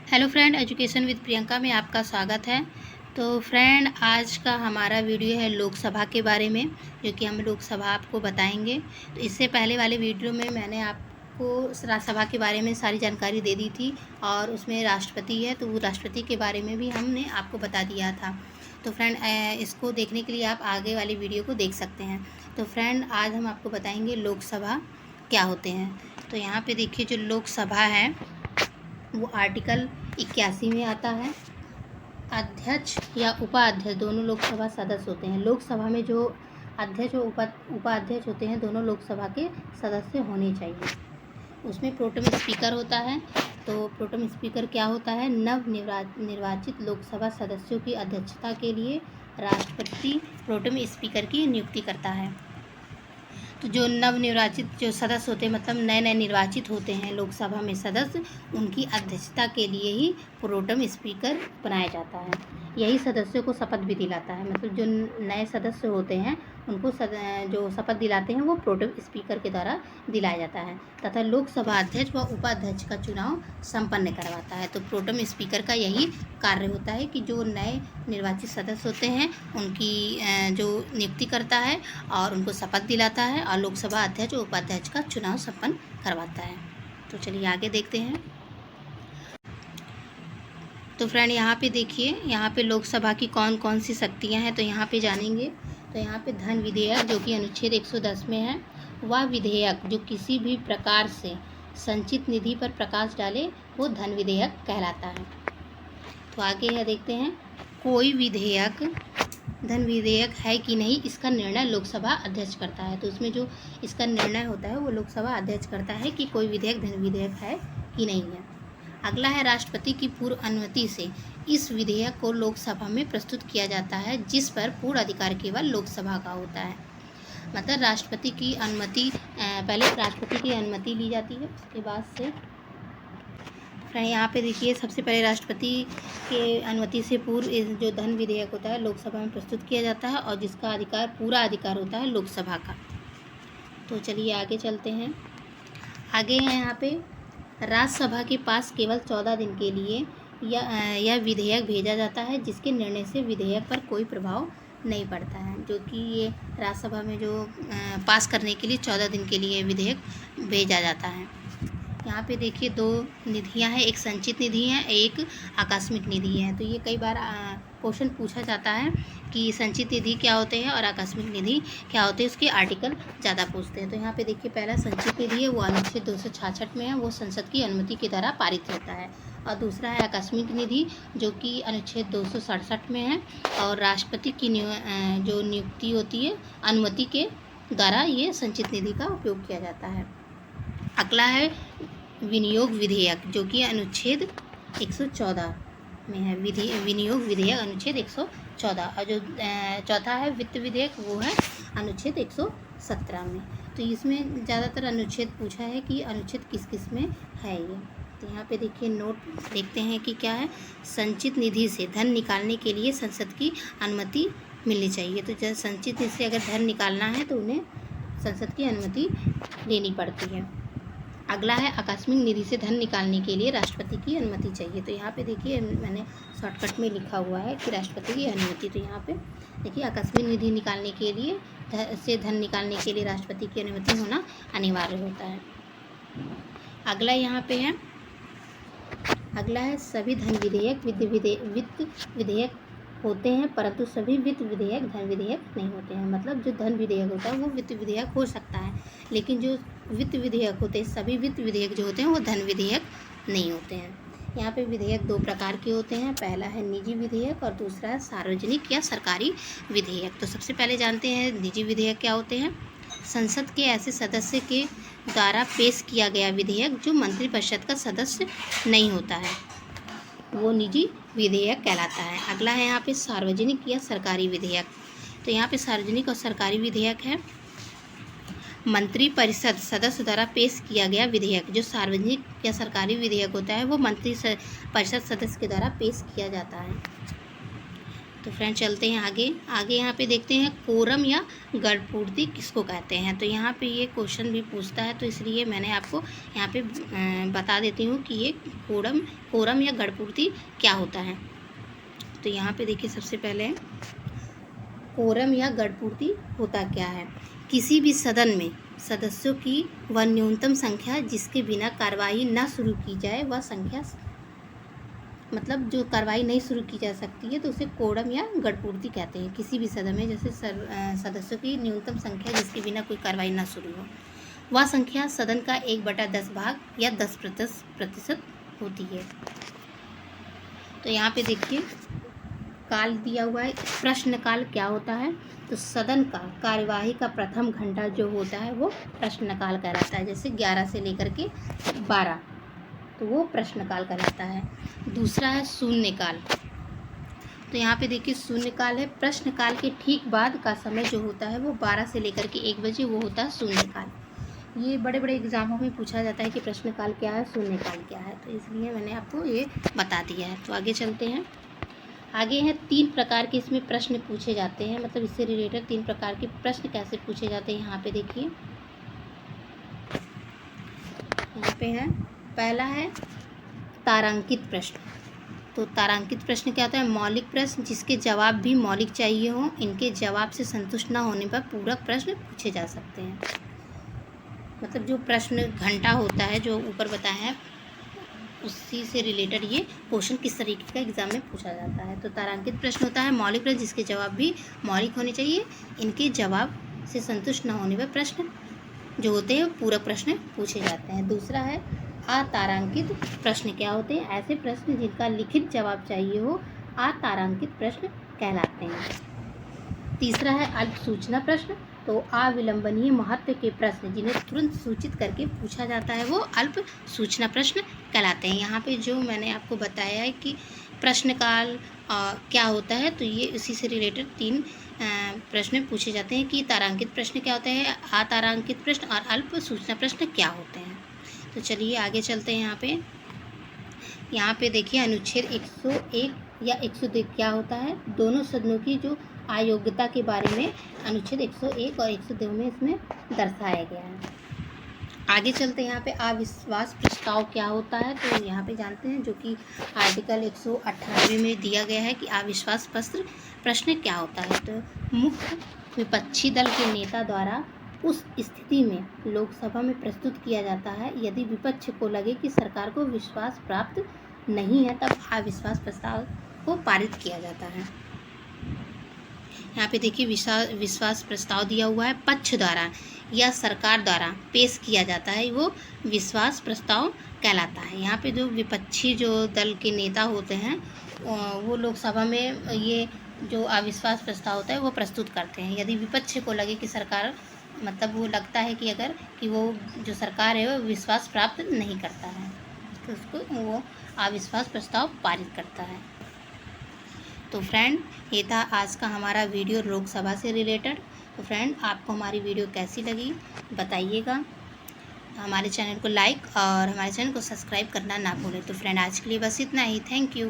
Hello friend, education with Priyanka में आपका स्वागत है। तो फ्रेंड, आज का हमारा वीडियो है लोकसभा के बारे में, जो कि हम लोकसभा आपको बताएंगे। तो इससे पहले वाले वीडियो में मैंने आपको राज्यसभा के बारे में सारी जानकारी दे दी थी, और उसमें राष्ट्रपति है तो वो राष्ट्रपति के बारे में भी हमने आपको बता दिया था। तो फ्रेंड, इसको देखने के लिए आप आगे वाली वीडियो को देख सकते हैं। तो फ्रेंड, आज हम आपको बताएंगे लोकसभा क्या होते हैं। तो यहाँ पे देखिए, जो लोकसभा है वो आर्टिकल 81 में आता है। अध्यक्ष या उपाध्यक्ष दोनों लोकसभा सदस्य होते हैं। लोकसभा में जो अध्यक्ष और उपाध्यक्ष होते हैं, दोनों लोकसभा के सदस्य होने चाहिए। उसमें प्रोटेम स्पीकर होता है। तो प्रोटेम स्पीकर क्या होता है? निर्वाचित लोकसभा सदस्यों की अध्यक्षता के लिए राष्ट्रपति प्रोटेम स्पीकर की नियुक्ति करता है। तो जो नवनिर्वाचित जो सदस्य होते हैं, मतलब नए नए निर्वाचित होते हैं लोकसभा में सदस्य, उनकी अध्यक्षता के लिए ही प्रोटेम स्पीकर बनाया जाता है। यही सदस्यों को शपथ भी दिलाता है। मतलब जो नए सदस्य होते हैं उनको जो शपथ दिलाते हैं वो प्रोटेम स्पीकर के द्वारा दिलाया जाता है, तथा लोकसभा अध्यक्ष व उपाध्यक्ष का चुनाव संपन्न करवाता है। तो प्रोटेम स्पीकर का यही कार्य होता है कि जो नए निर्वाचित सदस्य होते हैं उनकी जो नियुक्ति करता है और उनको शपथ दिलाता है, और लोकसभा अध्यक्ष और उपाध्यक्ष का चुनाव संपन्न करवाता है। तो चलिए आगे देखते हैं। तो फ्रेंड, यहाँ पे देखिए, यहाँ पे लोकसभा की कौन कौन सी शक्तियाँ हैं, तो यहाँ पे जानेंगे। तो यहाँ पे धन विधेयक, जो कि अनुच्छेद 110 में है, वह विधेयक जो किसी भी प्रकार से संचित निधि पर प्रकाश डाले वो धन विधेयक कहलाता है। तो आगे यह देखते हैं, कोई विधेयक धन विधेयक है कि नहीं, इसका निर्णय लोकसभा अध्यक्ष करता है। तो उसमें जो इसका निर्णय होता है वो लोकसभा अध्यक्ष करता है कि कोई विधेयक धन विधेयक है कि नहीं है। अगला है, राष्ट्रपति की पूर्व अनुमति से इस विधेयक को लोकसभा में प्रस्तुत किया जाता है, जिस पर पूर्ण अधिकार केवल लोकसभा का होता है। मतलब राष्ट्रपति की अनुमति, पहले राष्ट्रपति की अनुमति ली जाती है, उसके बाद से यहाँ पे देखिए, सबसे पहले राष्ट्रपति के अनुमति से पूर्व जो धन विधेयक होता है लोकसभा में प्रस्तुत किया जाता है, और जिसका अधिकार पूरा अधिकार होता है लोकसभा का। तो चलिए आगे चलते हैं। आगे है यहाँ पे, राज्यसभा के पास केवल 14 दिन के लिए यह विधेयक भेजा जाता है, जिसके निर्णय से विधेयक पर कोई प्रभाव नहीं पड़ता है। जो कि ये राज्यसभा में जो पास करने के लिए 14 दिन के लिए विधेयक भेजा जाता है। यहाँ पे देखिए, दो निधियाँ हैं, एक संचित निधि है, एक आकस्मिक निधि है। तो ये कई बार क्वेश्चन पूछा जाता है कि संचित निधि क्या होते हैं और आकस्मिक निधि क्या होते हैं, उसके आर्टिकल ज़्यादा पूछते हैं। तो यहाँ पे देखिए, पहला संचित निधि है, वो अनुच्छेद 266 में है, वो संसद की अनुमति के द्वारा पारित होता है। और दूसरा है आकस्मिक निधि, जो कि अनुच्छेद 267 में है, और राष्ट्रपति की जो नियुक्ति होती है अनुमति के द्वारा ये संचित निधि का उपयोग किया जाता है। अगला है विनियोग विधेयक, जो कि अनुच्छेद 114 में है। विनियोग विधेयक अनुच्छेद 114, और जो चौथा है वित्त विधेयक, वो है अनुच्छेद 117 में। तो इसमें ज़्यादातर अनुच्छेद पूछा है कि अनुच्छेद किस किस में है ये। तो यहाँ पे देखिए, नोट देखते हैं कि क्या है। संचित निधि से धन निकालने के लिए संसद की अनुमति मिलनी चाहिए। तो जब संचित निधि से अगर धन निकालना है तो उन्हें संसद की अनुमति लेनी पड़ती है। अगला है, आकस्मिक निधि से धन निकालने के लिए राष्ट्रपति की अनुमति चाहिए। तो यहाँ पे देखिए, मैंने शॉर्टकट में लिखा हुआ है कि राष्ट्रपति की अनुमति। तो यहाँ पे देखिए, आकस्मिक निधि निकालने के लिए धन निकालने के लिए राष्ट्रपति की अनुमति होना अनिवार्य होता है। अगला यहाँ पे है, अगला है, सभी धन विधेयक वित्त विधेयक होते हैं, परंतु सभी वित्त विधेयक धन विधेयक नहीं होते हैं। मतलब जो धन विधेयक होता है वो वित्त विधेयक हो सकता है, लेकिन जो वित्त विधेयक होते हैं, सभी वित्त विधेयक जो होते हैं वो धन विधेयक नहीं होते हैं। यहाँ पे विधेयक दो प्रकार के होते हैं, पहला है निजी विधेयक और दूसरा है सार्वजनिक या सरकारी विधेयक। तो सबसे पहले जानते हैं निजी विधेयक क्या होते हैं। संसद के ऐसे सदस्य के द्वारा पेश किया गया विधेयक जो मंत्रिपरिषद का सदस्य नहीं होता है, वो निजी विधेयक कहलाता है। अगला है यहाँ पे सार्वजनिक या सरकारी विधेयक। तो यहाँ पे सार्वजनिक और सरकारी विधेयक है, मंत्रिपरिषद सदस्य द्वारा पेश किया गया विधेयक। जो सार्वजनिक या सरकारी विधेयक होता है वो मंत्रिपरिषद सदस्य के द्वारा पेश किया जाता है। तो फ्रेंड चलते हैं आगे। आगे यहाँ पे देखते हैं कोरम या गढ़पूर्ति किसको कहते हैं। तो यहाँ पे ये क्वेश्चन भी पूछता है, तो इसलिए मैंने आपको यहाँ पे बता देती हूँ कि ये कोरम या गढ़पूर्ति क्या होता है। तो यहाँ पे देखिए सबसे पहले कोरम या गढ़पूर्ति होता क्या है। किसी भी सदन में सदस्यों की वह न्यूनतम संख्या जिसके बिना कार्रवाई न शुरू की जाए, वह संख्या मतलब जो कार्रवाई नहीं शुरू की जा सकती है तो उसे कोरम या गढ़पूर्ति कहते हैं। किसी भी सदन में जैसे सदस्यों की न्यूनतम संख्या जिसके बिना कोई कार्रवाई ना शुरू हो, वह संख्या सदन का 1/10 भाग या 10% होती है। तो यहाँ पे देखिए काल दिया हुआ है। प्रश्नकाल क्या होता है, तो सदन का कार्यवाही का प्रथम घंटा जो होता है वो प्रश्नकाल कहलाता है। जैसे 11 से लेकर के 12, तो वो प्रश्नकाल कहलाता है। दूसरा है शून्यकाल। तो यहाँ पे देखिए शून्यकाल है प्रश्नकाल के ठीक बाद का समय जो होता है वो 12 से लेकर के 1 बजे, वो होता है शून्यकाल। ये बड़े बड़े एग्जामों में पूछा जाता है कि प्रश्नकाल क्या है, शून्यकाल क्या है, तो इसलिए मैंने आपको ये बता दिया है। तो आगे चलते हैं। आगे हैं 3 प्रकार के इसमें प्रश्न पूछे जाते हैं, मतलब इससे रिलेटेड 3 प्रकार के प्रश्न कैसे पूछे जाते हैं। यहाँ पे देखिए, यहाँ पे है पहला है तारांकित प्रश्न। तो तारांकित प्रश्न क्या होता है, मौलिक प्रश्न जिसके जवाब भी मौलिक चाहिए हो, इनके जवाब से संतुष्ट न होने पर पूरक प्रश्न पूछे जा सकते हैं। मतलब जो प्रश्न घंटा होता है जो ऊपर बताया है उसी से रिलेटेड ये क्वेश्चन किस तरीके का एग्जाम में पूछा जाता है। तो तारांकित प्रश्न होता है मौलिक प्रश्न जिसके जवाब भी मौलिक होने चाहिए, इनके जवाब से संतुष्ट न होने पर प्रश्न जो होते हैं पूरक प्रश्न पूछे जाते हैं। दूसरा है अतारांकित प्रश्न। क्या होते हैं, ऐसे प्रश्न जिनका लिखित जवाब चाहिए हो, अतारांकित प्रश्न कहलाते हैं। तीसरा है अल्प सूचना प्रश्न। तो अविलंबनीय महत्व के प्रश्न जिन्हें तुरंत सूचित करके पूछा जाता है वो अल्प सूचना प्रश्न कहलाते हैं। यहाँ पे जो मैंने आपको बताया है कि प्रश्नकाल क्या होता है, तो ये इसी से रिलेटेड 3 प्रश्न पूछे जाते हैं कि तारांकित प्रश्न क्या होते हैं, अतारांकित प्रश्न और अल्प सूचना प्रश्न क्या होते हैं। तो चलिए आगे चलते हैं। यहाँ पे देखिए अनुच्छेद 101 या 102 क्या होता है, दोनों सदनों की जो अयोग्यता के बारे में अनुच्छेद 101 और 102 में इसमें दर्शाया गया है। आगे चलते हैं। यहाँ पे अविश्वास प्रस्ताव क्या होता है, तो यहाँ पे जानते हैं जो कि आर्टिकल 198 में दिया गया है कि अविश्वास प्रश्न क्या होता है। तो मुख्य विपक्षी दल के नेता द्वारा उस स्थिति में लोकसभा में प्रस्तुत किया जाता है यदि विपक्ष को लगे कि सरकार को विश्वास प्राप्त नहीं है, तब अविश्वास प्रस्ताव को पारित किया जाता है। यहाँ पे देखिए विश्वास प्रस्ताव दिया हुआ है पक्ष द्वारा या सरकार द्वारा पेश किया जाता है, वो विश्वास प्रस्ताव कहलाता है। यहाँ पे जो विपक्षी जो दल के नेता होते हैं वो लोकसभा में ये जो अविश्वास प्रस्ताव होता है वो प्रस्तुत करते हैं। यदि विपक्ष को लगे कि सरकार, मतलब वो लगता है कि अगर कि वो जो सरकार है वो विश्वास प्राप्त नहीं करता है, तो उसको वो अविश्वास प्रस्ताव पारित करता है। तो फ्रेंड ये था आज का हमारा वीडियो लोकसभा से रिलेटेड। तो फ्रेंड आपको हमारी वीडियो कैसी लगी बताइएगा। हमारे चैनल को लाइक और हमारे चैनल को सब्सक्राइब करना ना भूलें। तो फ्रेंड आज के लिए बस इतना ही। Thank you.